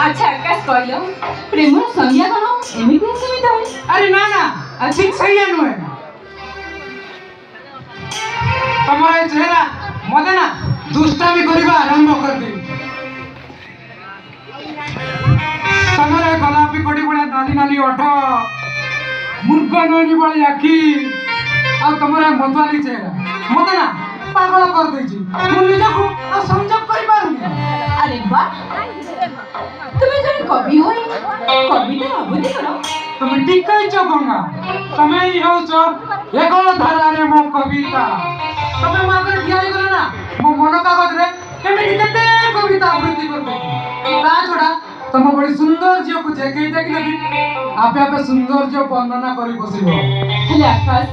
अच्छा आकाश कहलो प्रेम संज्ञा कौन एमिति समित है? अरे ना ना ठीक सही है नुए तुम्हारा चेहरा मते ना दुष्टामी करबा आरंभ कर दे तुम्हारे गोलापी कोड़ी बड़ा नाली नाली ओठ मुर्गा नैनी वाली आखी आ तुम्हारा मतवाली चेहरा मते ना पागल कर देछि मु निजको आ संजोग करि पारुनी। अरे वाह तुम्हें जन कवि होई कविता अवधि करो तुम ठीक कहछ गंगा तमे ही होछ एक धारा रे मो कविता तमे मात्र ठिया गले ना मो मन कागज रे केमे केते कविता आवृत्ति करबे ता छोड़ा तुम बड़ी सुंदर झियो को जेके देखले भी आपे आपे सुंदर झियो वर्णना करी बसिबो। हेले आकाश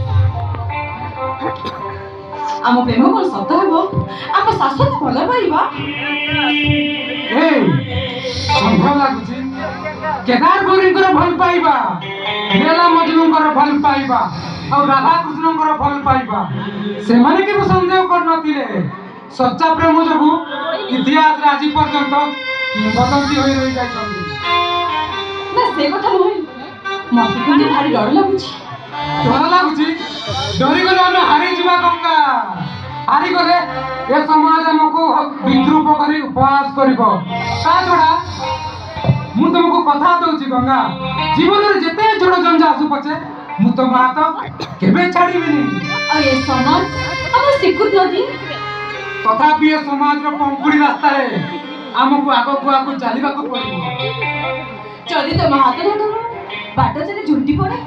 आम प्रेम कौन सत हेबो आम शाश्वत भल पाइबा ए संभव लागुची केदार गौरींकर भल पाइबा लेला मजनूंकर भल पाइबा और राधा कृष्णंकर भल पाइबा से माने के संदेह कर नथिले सच्चा प्रेम जबु इतिहास रे आज पर्यंत किंवदंती होई रही जाय छथि ना से कथा नहीं मते किंतु भारी डर लागुची डर लागुची डरी गले हम हारी जीवा गंगा हारी गले ए समाज हमको विद्रूप करी उपवास करिबो ता छोड़ा मु तुमको कथा दउची गंगा जीवन रे जते जोड़ जंजा आसु पछे मु तो हाथ केबे छाड़ीबिनी और ये समाज हम सिकुत नदी तथापि ए समाज रो पंकुड़ी रास्ता रे हमको आगो चलिबा को पड़िबो जदि तुम हाथ न धरो बाट चले झुंडी पड़े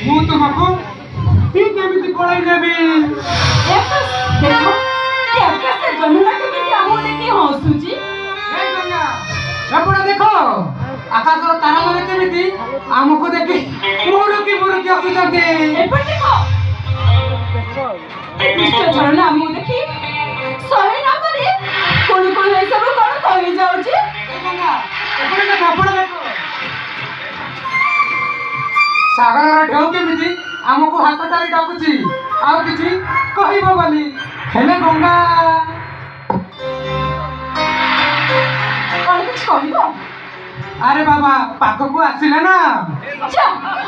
मु तुमको ठीक एमिति पड़ाई देबी देखो ये आकाश से जनुना केमिति हमो देखि हंसुची ए गंगा एपड़ा देखो आकाश रो तारा माने केमिति हमको देखि मुरुकी हसुचंती एपड़ देखो दुष्ट झरना हमो देखि सहे ना करे कोन ए सब कोन कहि जाउची ए गंगा एपड़ा देखो एपड़ा देखो सागर रो ढेउ केमिति हमको हाथ तारी डाकुची आ किछि कहिबो बोली हेले गंगा कोन कुछ कहिबो अरे बाबा पाख को आसिले ना अच्छा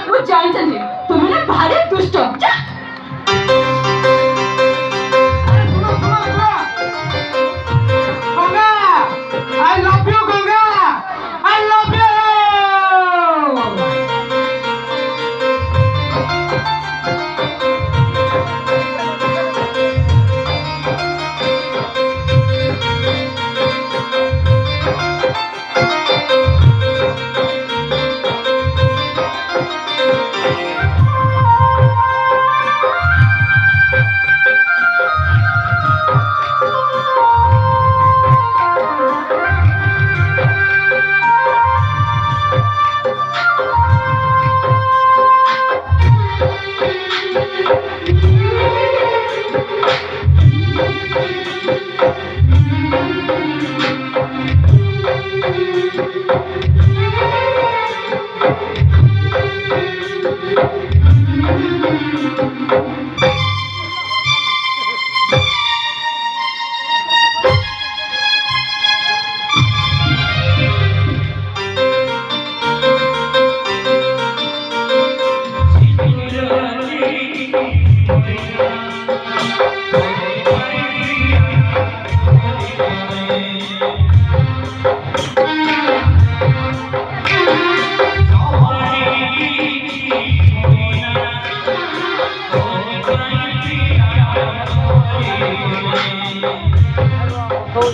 वो जान चली तुम ना भारी दुष्ट जा अरे सुनो Ganga I love you Ganga I love you Oh,